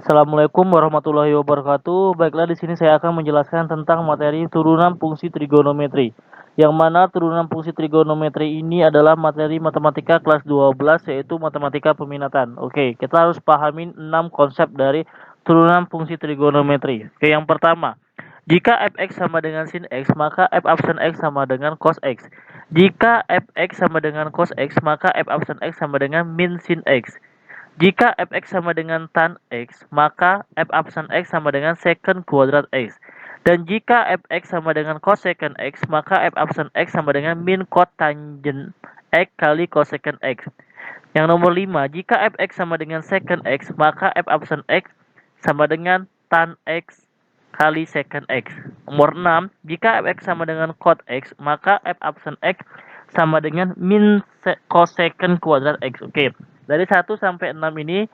Assalamualaikum warahmatullahi wabarakatuh. Baiklah, di sini saya akan menjelaskan tentang materi turunan fungsi trigonometri. Yang mana turunan fungsi trigonometri ini adalah materi matematika kelas 12, yaitu matematika peminatan. Oke, kita harus pahami 6 konsep dari turunan fungsi trigonometri. Oke, yang pertama, jika fx sama dengan sin x, maka f absen x sama dengan cos x. Jika fx sama dengan cos x, maka f absen x sama dengan min sin x. Jika fx sama dengan tan x, maka f absen x sama dengan secant kuadrat x. Dan jika fx sama dengan cosecant x, maka f absen x sama dengan min cot tangent x kali cosecant x. Yang nomor 5, jika fx sama dengan secant x, maka f absen x sama dengan tan x kali secant x. Nomor 6, jika fx sama dengan cot x, maka f absen x sama dengan min cosecant kuadrat x. Oke. Dari 1 sampai 6 ini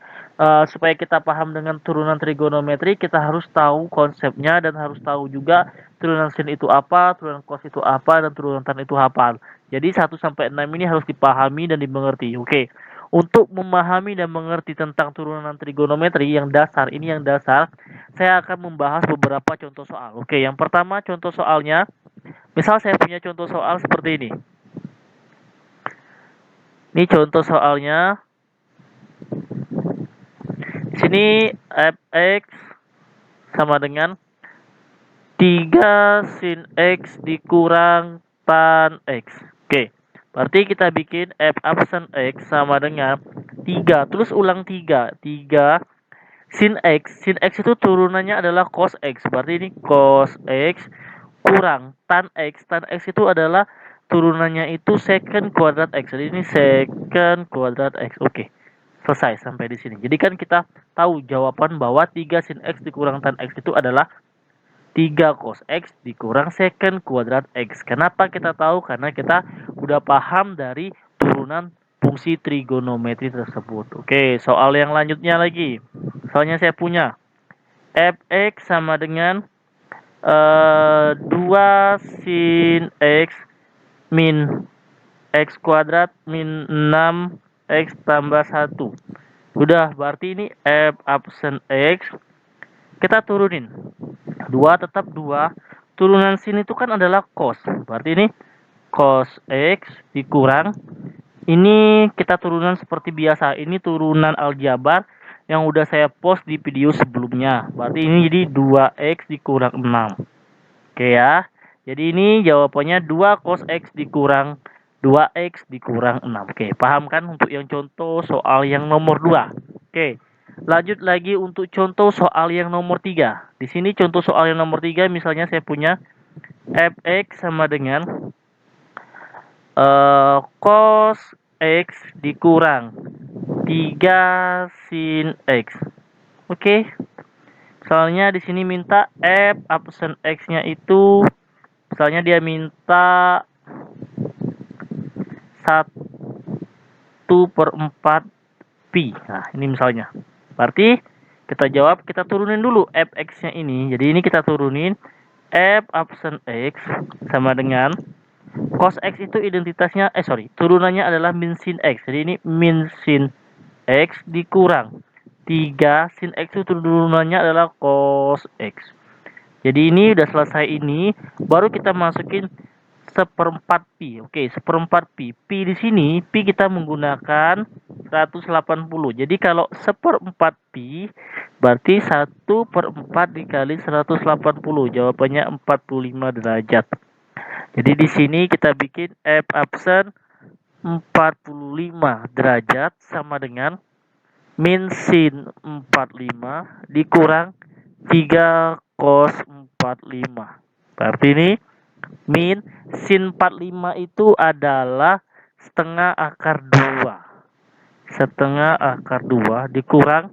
supaya kita paham dengan turunan trigonometri, kita harus tahu konsepnya dan harus tahu juga turunan sin itu apa, turunan cos itu apa, dan turunan tan itu apa. Jadi 1 sampai 6 ini harus dipahami dan dimengerti. Oke. Untuk memahami dan mengerti tentang turunan trigonometri yang dasar, ini yang dasar, saya akan membahas beberapa contoh soal. Oke, yang pertama contoh soalnya, misal saya punya contoh soal seperti ini. Ini contoh soalnya. Sini fx sama dengan 3 sin x dikurang tan x. Oke, berarti kita bikin f absen x sama dengan 3, terus ulang 3 sin x. Sin x itu turunannya adalah cos x, berarti ini cos x kurang tan x. Tan x itu adalah turunannya itu secant kuadrat x, jadi ini secant kuadrat x. Oke, selesai sampai di sini. Jadi kan kita tahu jawaban bahwa 3 sin x dikurang tan x itu adalah 3 cos x dikurang secant kuadrat x. Kenapa kita tahu? Karena kita udah paham dari turunan fungsi trigonometri tersebut. Oke, soal yang lanjutnya lagi. Soalnya saya punya fx sama dengan 2 sin x min x kuadrat min 6 x tambah 1. Udah, berarti ini f absen x kita turunin. 2 tetap 2. Turunan sin itu kan adalah cos. Berarti ini cos x dikurang. Ini kita turunan seperti biasa. Ini turunan aljabar yang udah saya post di video sebelumnya. Berarti ini jadi 2x dikurang 6. Oke ya. Jadi ini jawabannya 2 cos x dikurang 2x dikurang 6. Oke, paham kan untuk yang contoh soal yang nomor 2? Oke, lanjut lagi untuk contoh soal yang nomor 3. Di sini contoh soal yang nomor 3, misalnya saya punya fx sama dengan cos x dikurang 3 sin x. Oke. Misalnya di sini minta f absen x-nya itu, misalnya dia minta 1/4 pi. Nah, ini misalnya. Berarti kita jawab, kita turunin dulu fx-nya ini. Jadi ini kita turunin f absen x sama dengan cos x itu identitasnya turunannya adalah min sin x. Jadi ini min sin x dikurang 3 sin x itu turunannya adalah cos x. Jadi ini udah selesai, ini baru kita masukin 1/4 pi. Oke, 1/4 pi. Pi di sini, pi kita menggunakan 180. Jadi kalau 1/4 pi berarti 1/4 dikali 180. Jawabannya 45 derajat. Jadi di sini kita bikin f absen 45 derajat sama dengan min sin 45 dikurang 3 cos 45. Berarti ini min sin 45 itu adalah setengah akar 2. Setengah akar 2 dikurang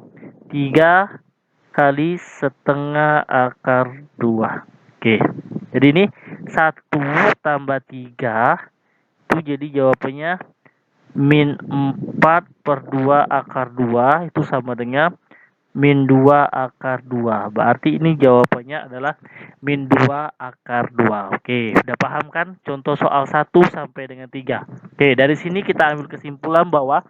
3 kali setengah akar 2. Oke. Jadi ini 1 tambah 3 itu jadi jawabannya min 4/2 akar 2 itu sama dengan min 2 akar 2. Berarti ini jawabannya adalah min 2 akar 2. Oke, udah paham kan contoh soal 1 sampai dengan 3. Oke, dari sini kita ambil kesimpulan bahwa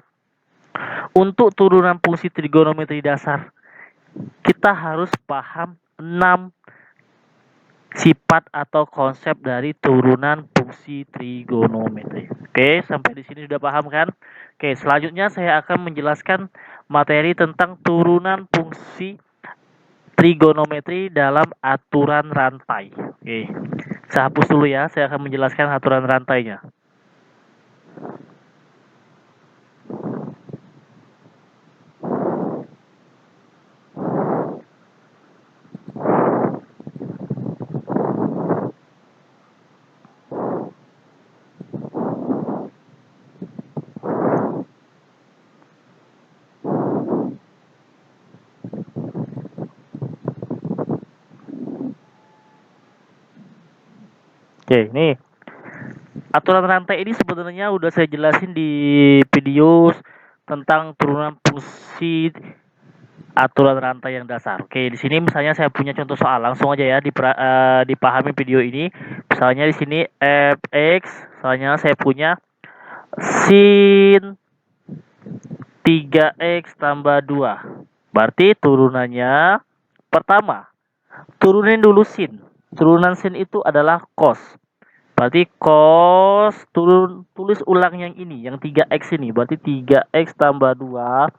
untuk turunan fungsi trigonometri dasar kita harus paham 6 sifat atau konsep dari turunan fungsi trigonometri. Oke, sampai di sini sudah paham kan? Oke, selanjutnya saya akan menjelaskan materi tentang turunan fungsi trigonometri dalam aturan rantai. Oke, saya hapus dulu ya, saya akan menjelaskan aturan rantainya. Oke, nih aturan rantai ini sebenarnya udah saya jelasin di video tentang turunan fungsi aturan rantai yang dasar. Oke, di sini misalnya saya punya contoh soal, langsung aja ya dipahami video ini. Misalnya di sini fx, misalnya saya punya sin 3x tambah 2. Berarti turunannya pertama, turunin dulu sin. Turunan sin itu adalah cos. Berarti cos tulis ulang yang ini, yang 3x ini. Berarti 3x tambah 2.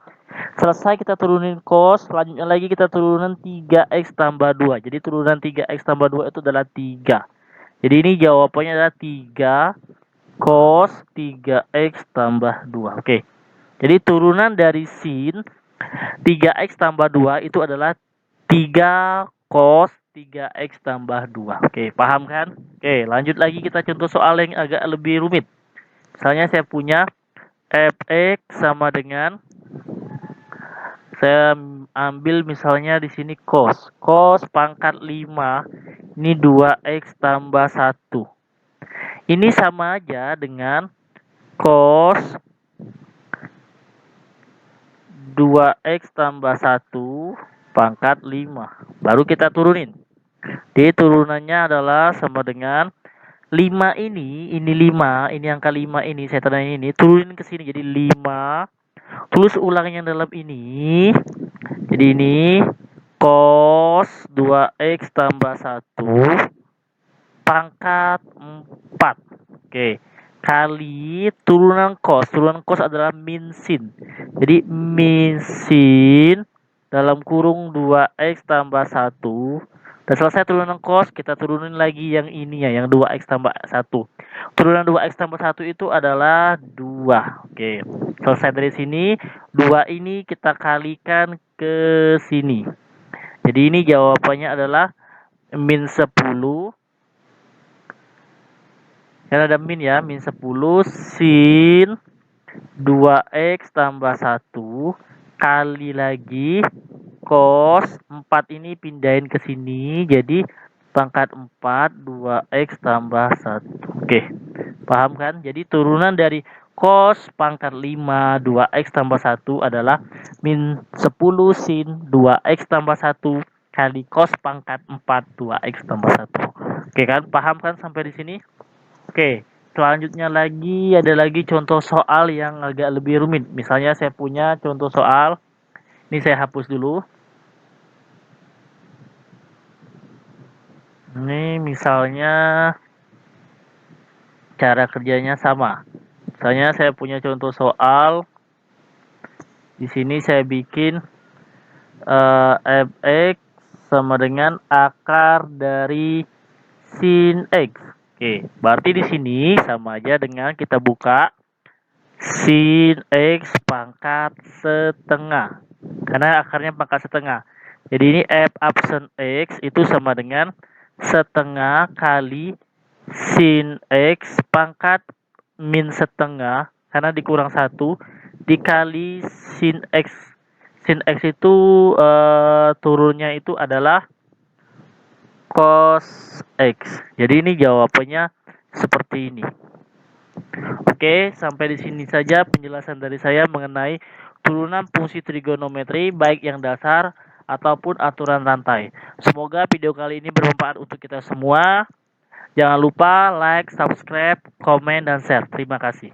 Selesai kita turunin cos, selanjutnya lagi kita turunan 3x tambah 2. Jadi turunan 3x tambah 2 itu adalah 3. Jadi ini jawabannya adalah 3 cos 3x tambah 2. Oke. Jadi turunan dari sin 3x tambah 2 itu adalah 3 cos 3x tambah 2. Oke, paham kan? Oke, lanjut lagi kita contoh soal yang agak lebih rumit. Misalnya saya punya fx sama dengan, saya ambil misalnya di sini cos. Cos pangkat 5 ini 2x tambah 1. Ini sama aja dengan cos 2x tambah 1 pangkat 5. Baru kita turunin. Jadi turunannya adalah sama dengan 5 ini 5, ini angka 5 ini, saya tandai ini, turunin ke sini jadi 5. Tulis ulang yang dalam ini. Jadi ini cos 2x tambah 1 pangkat 4. Oke. Kali turunan cos. Turunan cos adalah min sin. Jadi min sin dalam kurung 2x tambah 1. Dan selesai turunan cos, kita turunin lagi yang ini ya, yang 2x tambah 1. Turunan 2x tambah 1 itu adalah 2. Oke. Selesai dari sini, 2 ini kita kalikan ke sini. Jadi ini jawabannya adalah min 10. Kan ada min ya, min 10 sin 2x tambah 1 kali lagi cos 4 ini pindahin ke sini jadi pangkat 4 2x tambah 1. Oke, paham kan? Jadi turunan dari cos pangkat 5 2x tambah 1 adalah min 10 sin 2x tambah 1 kali cos pangkat 4 2x tambah 1. Oke kan? Paham kan sampai di sini? Oke, selanjutnya lagi ada lagi contoh soal yang agak lebih rumit. Misalnya saya punya contoh soal, ini saya hapus dulu. Ini misalnya cara kerjanya sama. Misalnya saya punya contoh soal, di sini saya bikin fx sama dengan akar dari sin x. Oke, berarti di sini sama aja dengan kita buka sin x pangkat setengah. Karena akarnya pangkat setengah. Jadi ini f absen x itu sama dengan setengah kali sin x pangkat min setengah karena dikurang 1 dikali sin x. Sin x itu turunnya itu adalah cos x. Jadi ini jawabannya seperti ini. Oke, sampai di sini saja penjelasan dari saya mengenai turunan fungsi trigonometri baik yang dasar ataupun aturan rantai. Semoga video kali ini bermanfaat untuk kita semua. Jangan lupa like, subscribe, komen, dan share. Terima kasih.